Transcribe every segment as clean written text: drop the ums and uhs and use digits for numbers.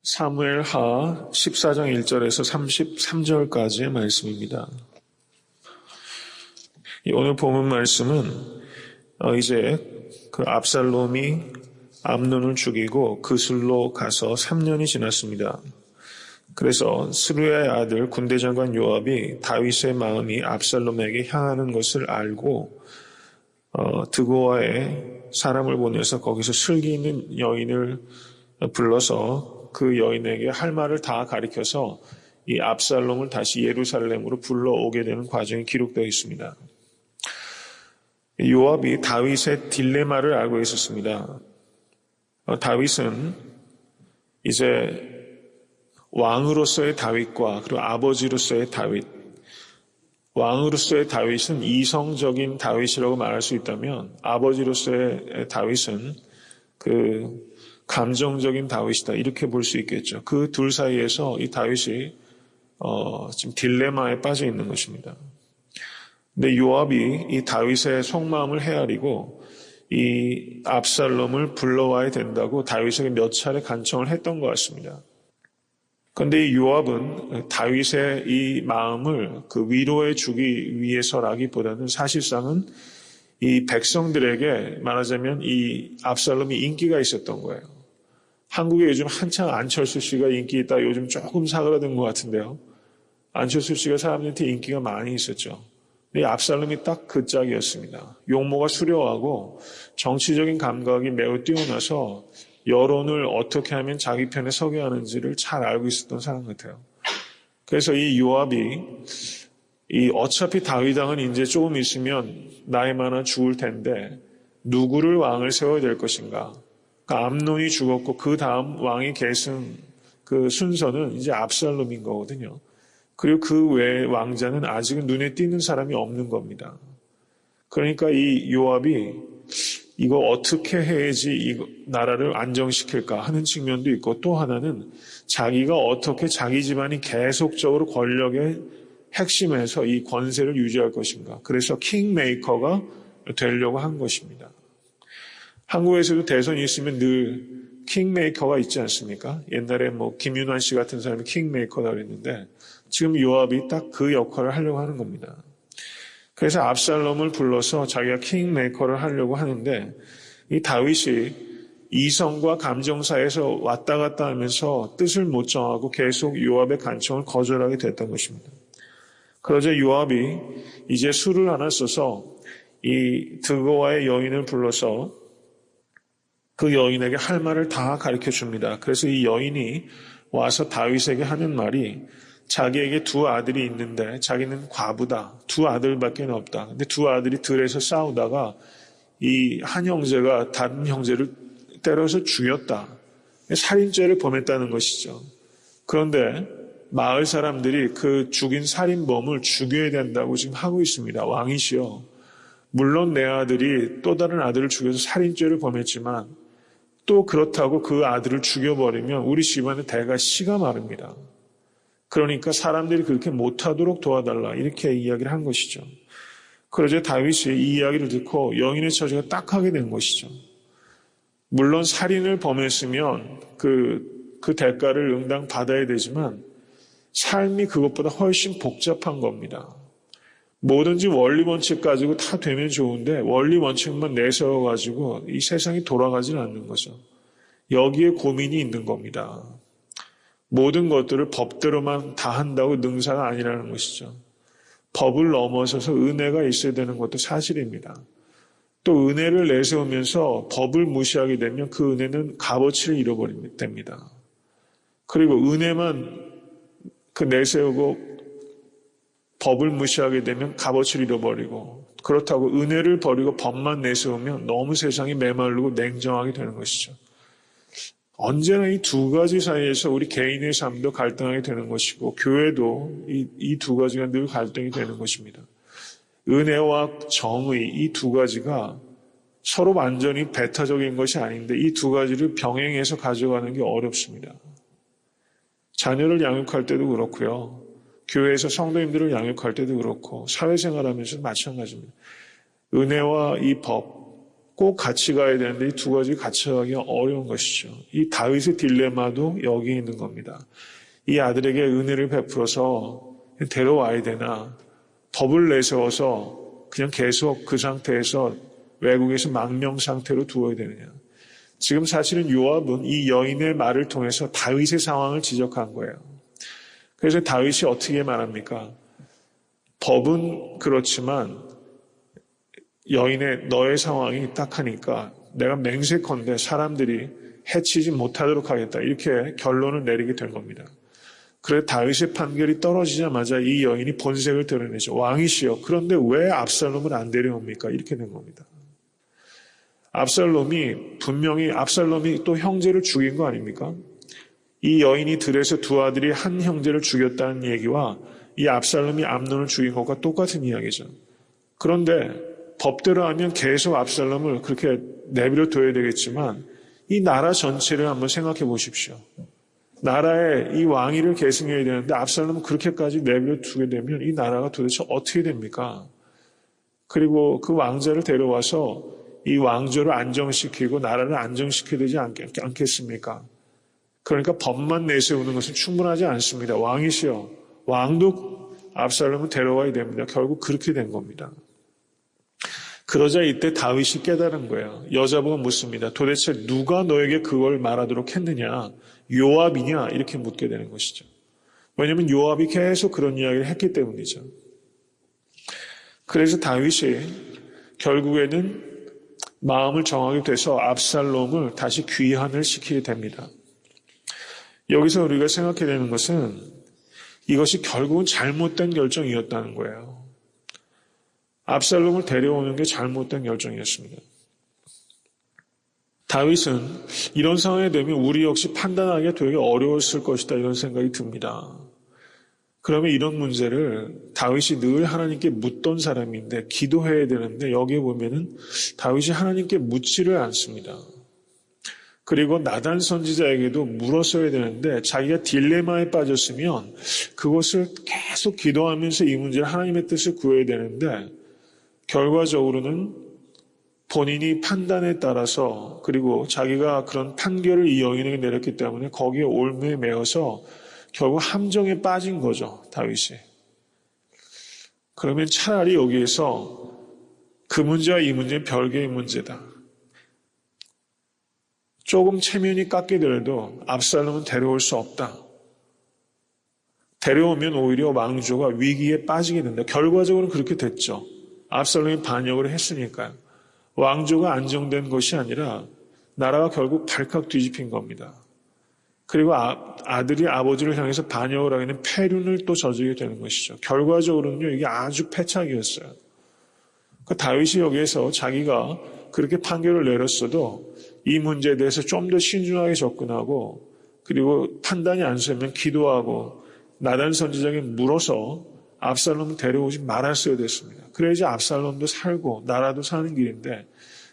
사무엘하 14장 1절에서 33절까지의 말씀입니다. 오늘 본문 말씀은 이제 그 압살롬이 암논을 죽이고 그술로 가서 3년이 지났습니다. 그래서 스루야의 아들 군대장관 요압이 다윗의 마음이 압살롬에게 향하는 것을 알고 드고아에 사람을 보내서 거기서 슬기 있는 여인을 불러서 그 여인에게 할 말을 다 가리켜서 이 압살롬을 다시 예루살렘으로 불러오게 되는 과정이 기록되어 있습니다. 요압이 다윗의 딜레마를 알고 있었습니다. 다윗은 이제 왕으로서의 다윗과 그리고 아버지로서의 다윗, 왕으로서의 다윗은 이성적인 다윗이라고 말할 수 있다면 아버지로서의 다윗은 그 감정적인 다윗이다 이렇게 볼 수 있겠죠. 그 둘 사이에서 이 다윗이 지금 딜레마에 빠져 있는 것입니다. 근데 요압이 이 다윗의 속마음을 헤아리고 이 압살롬을 불러와야 된다고 다윗에게 몇 차례 간청을 했던 것 같습니다. 그런데 이 요압은 다윗의 이 마음을 그 위로해 주기 위해서라기보다는 사실상은 이 백성들에게 말하자면 이 압살롬이 인기가 있었던 거예요. 한국에 요즘 한창 안철수 씨가 인기 있다 요즘 조금 사그라든 것 같은데요. 안철수 씨가 사람들한테 인기가 많이 있었죠. 근데 압살롬이 딱 그 짝이었습니다. 용모가 수려하고 정치적인 감각이 매우 뛰어나서 여론을 어떻게 하면 자기 편에 서게 하는지를 잘 알고 있었던 사람 같아요. 그래서 이 요압이 이 어차피 다윗왕은 이제 조금 있으면 나이 많아 죽을 텐데 누구를 왕을 세워야 될 것인가? 그러니까 암논이 죽었고 그 다음 왕이 계승 그 순서는 이제 압살롬인 거거든요. 그리고 그 외의 왕자는 아직은 눈에 띄는 사람이 없는 겁니다. 그러니까 이 요압이 이거 어떻게 해야지 이 나라를 안정시킬까 하는 측면도 있고 또 하나는 자기가 어떻게 자기 집안이 계속적으로 권력의 핵심에서 이 권세를 유지할 것인가. 그래서 킹메이커가 되려고 한 것입니다. 한국에서도 대선이 있으면 늘 킹메이커가 있지 않습니까? 옛날에 뭐 김윤환 씨 같은 사람이 킹메이커라고 그랬는데 지금 요압이 딱 그 역할을 하려고 하는 겁니다. 그래서 압살롬을 불러서 자기가 킹메이커를 하려고 하는데 이 다윗이 이성과 감정 사이에서 왔다 갔다 하면서 뜻을 못 정하고 계속 요압의 간청을 거절하게 됐던 것입니다. 그러자 요압이 이제 술을 하나 써서 이 드고아의 여인을 불러서 그 여인에게 할 말을 다 가르쳐 줍니다. 그래서 이 여인이 와서 다윗에게 하는 말이 자기에게 두 아들이 있는데 자기는 과부다. 두 아들밖에 없다. 근데 두 아들이 들에서 싸우다가 이 한 형제가 다른 형제를 때려서 죽였다. 살인죄를 범했다는 것이죠. 그런데 마을 사람들이 그 죽인 살인범을 죽여야 된다고 지금 하고 있습니다. 왕이시여. 물론 내 아들이 또 다른 아들을 죽여서 살인죄를 범했지만 또 그렇다고 그 아들을 죽여버리면 우리 집안의 대가 씨가 마릅니다. 그러니까 사람들이 그렇게 못하도록 도와달라 이렇게 이야기를 한 것이죠. 그러자 다윗이 이 이야기를 듣고 여인의 처지가 딱하게 된 것이죠. 물론 살인을 범했으면 그 대가를 응당 받아야 되지만 삶이 그것보다 훨씬 복잡한 겁니다. 뭐든지 원리 원칙 가지고 다 되면 좋은데 원리 원칙만 내세워가지고 이 세상이 돌아가지는 않는 거죠. 여기에 고민이 있는 겁니다. 모든 것들을 법대로만 다 한다고 능사가 아니라는 것이죠. 법을 넘어서서 은혜가 있어야 되는 것도 사실입니다. 또 은혜를 내세우면서 법을 무시하게 되면 그 은혜는 값어치를 잃어버리게 됩니다. 그리고 은혜만 내세우고 법을 무시하게 되면 값어치를 잃어버리고 그렇다고 은혜를 버리고 법만 내세우면 너무 세상이 메마르고 냉정하게 되는 것이죠. 언제나 이 두 가지 사이에서 우리 개인의 삶도 갈등하게 되는 것이고 교회도 이 두 가지가 늘 갈등이 되는 것입니다. 은혜와 정의 이 두 가지가 서로 완전히 배타적인 것이 아닌데 이 두 가지를 병행해서 가져가는 게 어렵습니다. 자녀를 양육할 때도 그렇고요. 교회에서 성도님들을 양육할 때도 그렇고 사회생활하면서 마찬가지입니다. 은혜와 이 법, 꼭 같이 가야 되는데 이 두 가지 같이 가기가 어려운 것이죠. 이 다윗의 딜레마도 여기 있는 겁니다. 이 아들에게 은혜를 베풀어서 데려와야 되나, 법을 내세워서 그냥 계속 그 상태에서 외국에서 망명 상태로 두어야 되느냐. 지금 사실은 요압은 이 여인의 말을 통해서 다윗의 상황을 지적한 거예요. 그래서 다윗이 어떻게 말합니까? 법은 그렇지만 여인의 너의 상황이 딱하니까 내가 맹세컨대 사람들이 해치지 못하도록 하겠다. 이렇게 결론을 내리게 된 겁니다. 그래서 다윗의 판결이 떨어지자마자 이 여인이 본색을 드러내죠. 왕이시여, 그런데 왜 압살롬을 안 데려옵니까? 이렇게 된 겁니다. 분명히 압살롬이 또 형제를 죽인 거 아닙니까? 이 여인이 들에서 두 아들이 한 형제를 죽였다는 얘기와 이 압살롬이 암논을 죽인 것과 똑같은 이야기죠. 그런데 법대로 하면 계속 압살롬을 그렇게 내버려 둬야 되겠지만 이 나라 전체를 한번 생각해 보십시오. 나라의 이 왕위를 계승해야 되는데 압살롬을 그렇게까지 내버려 두게 되면 이 나라가 도대체 어떻게 됩니까? 그리고 그 왕자를 데려와서 이 왕조를 안정시키고 나라를 안정시켜야 되지 않겠습니까? 그러니까 법만 내세우는 것은 충분하지 않습니다. 왕이시여, 왕도 압살롬을 데려와야 됩니다. 결국 그렇게 된 겁니다. 그러자 이때 다윗이 깨달은 거예요. 여자보고 묻습니다. 도대체 누가 너에게 그걸 말하도록 했느냐? 요압이냐? 이렇게 묻게 되는 것이죠. 왜냐하면 요압이 계속 그런 이야기를 했기 때문이죠. 그래서 다윗이 결국에는 마음을 정하게 돼서 압살롬을 다시 귀환을 시키게 됩니다. 여기서 우리가 생각해야 되는 것은 이것이 결국은 잘못된 결정이었다는 거예요. 압살롬을 데려오는 게 잘못된 결정이었습니다. 다윗은 이런 상황이 되면 우리 역시 판단하기가 되게 어려웠을 것이다 이런 생각이 듭니다. 그러면 이런 문제를 다윗이 늘 하나님께 묻던 사람인데 기도해야 되는데 여기에 보면은 다윗이 하나님께 묻지를 않습니다. 그리고 나단 선지자에게도 물었어야 되는데 자기가 딜레마에 빠졌으면 그것을 계속 기도하면서 이 문제를 하나님의 뜻을 구해야 되는데 결과적으로는 본인이 판단에 따라서 그리고 자기가 그런 판결을 이 여인에게 내렸기 때문에 거기에 올무에 매어서 결국 함정에 빠진 거죠, 다윗이. 그러면 차라리 여기에서 그 문제와 이 문제는 별개의 문제다. 조금 체면이 깎이더라도 압살롬은 데려올 수 없다. 데려오면 오히려 왕조가 위기에 빠지게 된다. 결과적으로는 그렇게 됐죠. 압살롬이 반역을 했으니까요. 왕조가 안정된 것이 아니라 나라가 결국 발칵 뒤집힌 겁니다. 그리고 아들이 아버지를 향해서 반역을 하게 되는 패륜을 또 저지르게 되는 것이죠. 결과적으로는요, 이게 아주 패착이었어요. 그 다윗이 여기에서 자기가 그렇게 판결을 내렸어도 이 문제에 대해서 좀 더 신중하게 접근하고 그리고 판단이 안 서면 기도하고 나단 선지자에게 물어서 압살롬을 데려오지 말았어야 됐습니다. 그래야지 압살롬도 살고 나라도 사는 길인데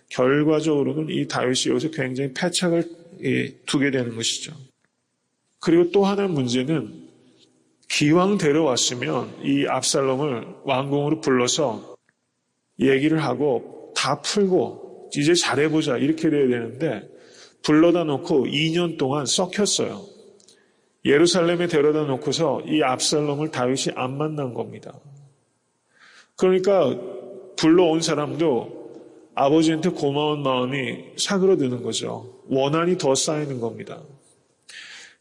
결과적으로는 이 다윗이 여기서 굉장히 패착을 두게 되는 것이죠. 그리고 또 하나의 문제는 기왕 데려왔으면 이 압살롬을 왕궁으로 불러서 얘기를 하고 다 풀고 이제 잘해보자 이렇게 돼야 되는데 불러다 놓고 2년 동안 썩혔어요. 예루살렘에 데려다 놓고서 이 압살롬을 다윗이 안 만난 겁니다. 그러니까 불러온 사람도 아버지한테 고마운 마음이 사그러드는 거죠. 원한이 더 쌓이는 겁니다.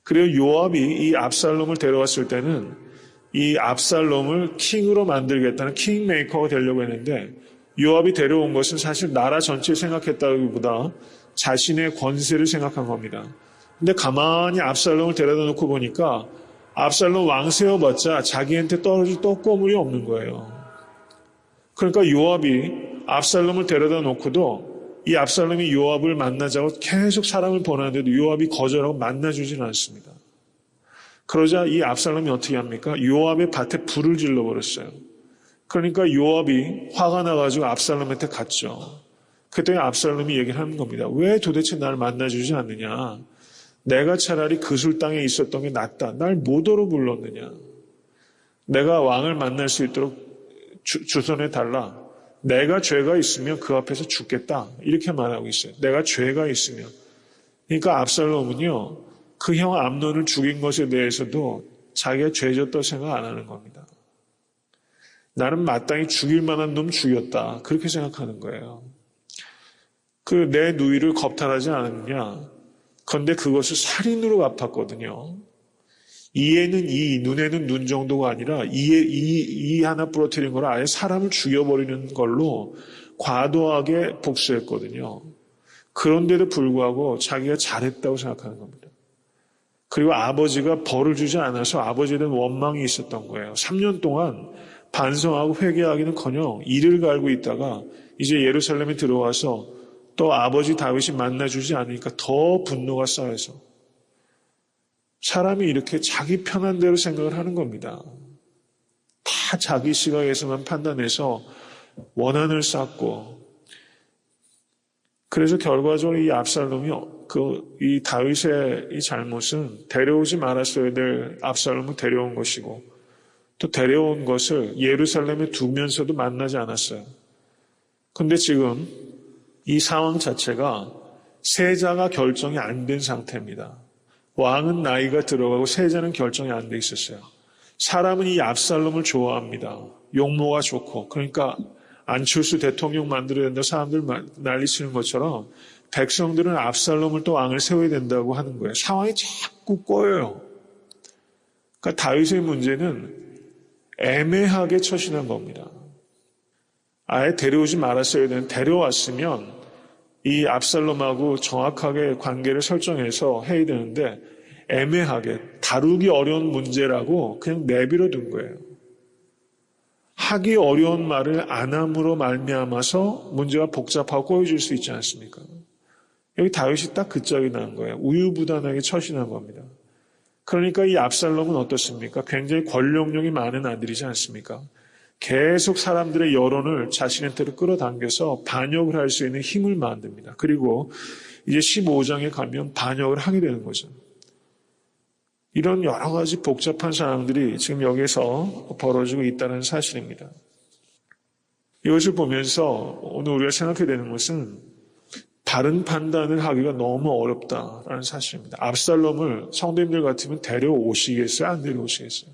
그리고 요압이 이 압살롬을 데려왔을 때는 이 압살롬을 킹으로 만들겠다는 킹메이커가 되려고 했는데 요압이 데려온 것은 사실 나라 전체를 생각했다기보다 자신의 권세를 생각한 겁니다. 근데 가만히 압살롬을 데려다 놓고 보니까 압살롬 왕 세워봤자 자기한테 떨어질 떡고물이 없는 거예요. 그러니까 요압이 압살롬을 데려다 놓고도 이 압살롬이 요압을 만나자고 계속 사람을 보내는데도 요압이 거절하고 만나주지는 않습니다. 그러자 이 압살롬이 어떻게 합니까? 요압의 밭에 불을 질러버렸어요. 그러니까 요압이 화가 나가지고 압살롬한테 갔죠. 그때 압살롬이 얘기를 하는 겁니다. 왜 도대체 날 만나주지 않느냐? 내가 차라리 그술 땅에 있었던 게 낫다. 날 뭐더러 불렀느냐? 내가 왕을 만날 수 있도록 주선해 달라. 내가 죄가 있으면 그 앞에서 죽겠다. 이렇게 말하고 있어요. 내가 죄가 있으면. 그러니까 압살롬은요, 그 형 암논을 죽인 것에 대해서도 자기가 죄졌다고 생각 안 하는 겁니다. 나는 마땅히 죽일 만한 놈 죽였다. 그렇게 생각하는 거예요. 그 내 누이를 겁탈하지 않았느냐. 그런데 그것을 살인으로 갚았거든요. 이에는 이, 눈에는 눈 정도가 아니라 이 하나 부러뜨린 걸 아예 사람을 죽여버리는 걸로 과도하게 복수했거든요. 그런데도 불구하고 자기가 잘했다고 생각하는 겁니다. 그리고 아버지가 벌을 주지 않아서 아버지에 대한 원망이 있었던 거예요. 3년 동안 반성하고 회개하기는커녕 이를 갈고 있다가 이제 예루살렘에 들어와서 또 아버지 다윗이 만나주지 않으니까 더 분노가 쌓여서 사람이 이렇게 자기 편한 대로 생각을 하는 겁니다. 다 자기 시각에서만 판단해서 원한을 쌓고 그래서 결과적으로 이 압살롬이 이 다윗의 이 잘못은 데려오지 말았어야 될 압살롬을 데려온 것이고 또 데려온 것을 예루살렘에 두면서도 만나지 않았어요. 근데 지금 이 상황 자체가 세자가 결정이 안 된 상태입니다. 왕은 나이가 들어가고 세자는 결정이 안 돼 있었어요. 사람은 이 압살롬을 좋아합니다. 용모가 좋고 그러니까 안철수 대통령 만들어야 된다고 사람들 난리치는 것처럼 백성들은 압살롬을 또 왕을 세워야 된다고 하는 거예요. 상황이 자꾸 꼬여요. 그러니까 다윗의 문제는 애매하게 처신한 겁니다. 아예 데려오지 말았어야 되는 데려왔으면 이 압살롬하고 정확하게 관계를 설정해서 해야 되는데 애매하게 다루기 어려운 문제라고 그냥 내버려 둔 거예요. 하기 어려운 말을 안 함으로 말미암아서 문제가 복잡하고 꼬여질 수 있지 않습니까? 여기 다윗이 딱 그 짝이 난 거예요. 우유부단하게 처신한 겁니다. 그러니까 이 압살롬은 어떻습니까? 굉장히 권력력이 많은 아들이지 않습니까? 계속 사람들의 여론을 자신한테로 끌어당겨서 반역을 할 수 있는 힘을 만듭니다. 그리고 이제 15장에 가면 반역을 하게 되는 거죠. 이런 여러 가지 복잡한 상황들이 지금 여기서 벌어지고 있다는 사실입니다. 이것을 보면서 오늘 우리가 생각해야 되는 것은 바른 판단을 하기가 너무 어렵다라는 사실입니다. 압살롬을 성도님들 같으면 데려오시겠어요? 안 데려오시겠어요?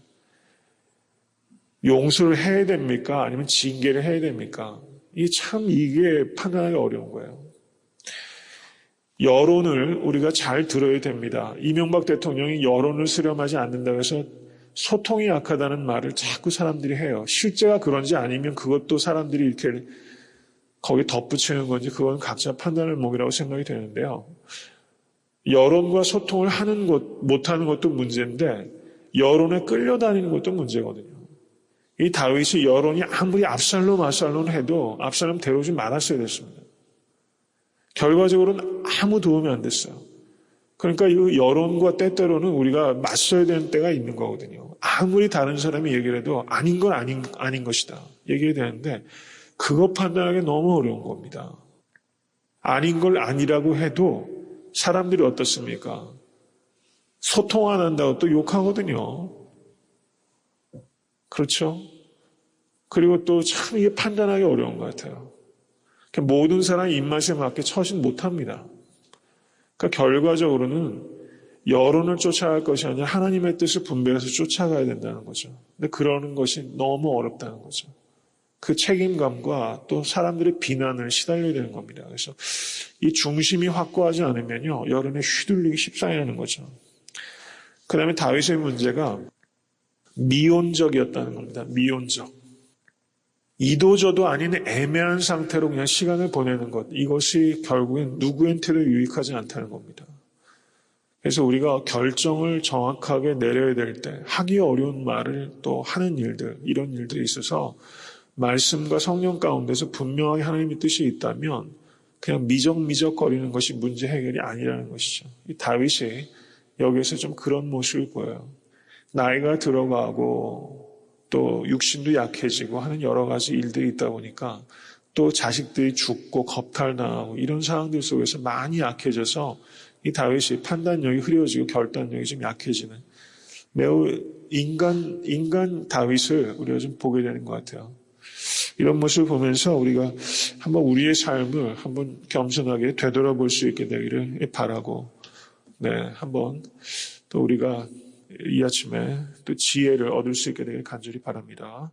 용서를 해야 됩니까? 아니면 징계를 해야 됩니까? 이게 판단하기 어려운 거예요. 여론을 우리가 잘 들어야 됩니다. 이명박 대통령이 여론을 수렴하지 않는다고 해서 소통이 약하다는 말을 자꾸 사람들이 해요. 실제가 그런지 아니면 그것도 사람들이 이렇게 거기 덧붙이는 건지 그건 각자 판단을 몫이라고 생각이 되는데요. 여론과 소통을 하는 것, 못하는 것도 문제인데 여론에 끌려다니는 것도 문제거든요. 이 다윗이 여론이 아무리 압살롬 해도 압살롬 데려오지 말았어야 됐습니다. 결과적으로는 아무 도움이 안 됐어요. 그러니까 이 여론과 때때로는 우리가 맞서야 되는 때가 있는 거거든요. 아무리 다른 사람이 얘기를 해도 아닌 건 아닌 것이다. 얘기해야 되는데 그거 판단하기 너무 어려운 겁니다. 아닌 걸 아니라고 해도 사람들이 어떻습니까? 소통 안 한다고 또 욕하거든요. 그렇죠? 그리고 또 참 이게 판단하기 어려운 것 같아요. 모든 사람의 입맛에 맞게 처신 못합니다. 그러니까 결과적으로는 여론을 쫓아갈 것이 아니라 하나님의 뜻을 분별해서 쫓아가야 된다는 거죠. 근데 그러는 것이 너무 어렵다는 거죠. 그 책임감과 또 사람들의 비난을 시달려야 되는 겁니다. 그래서 이 중심이 확고하지 않으면요, 여론에 휘둘리기 십상이라는 거죠. 그 다음에 다윗의 문제가 미온적이었다는 겁니다. 미온적. 이도저도 아닌 애매한 상태로 그냥 시간을 보내는 것. 이것이 결국엔 누구한테도 유익하지 않다는 겁니다. 그래서 우리가 결정을 정확하게 내려야 될 때 하기 어려운 말을 또 하는 일들, 이런 일들이 있어서 말씀과 성령 가운데서 분명하게 하나님의 뜻이 있다면 그냥 미적거리는 것이 문제 해결이 아니라는 것이죠. 이 다윗이 여기에서 좀 그런 모습을 보여요. 나이가 들어가고 또 육신도 약해지고 하는 여러 가지 일들이 있다 보니까 또 자식들이 죽고 겁탈당하고 이런 상황들 속에서 많이 약해져서 이 다윗이 판단력이 흐려지고 결단력이 좀 약해지는 매우 인간 다윗을 우리가 좀 보게 되는 것 같아요. 이런 모습을 보면서 우리가 한번 우리의 삶을 한번 겸손하게 되돌아볼 수 있게 되기를 바라고, 네, 한번 또 우리가 이 아침에 또 지혜를 얻을 수 있게 되길 간절히 바랍니다.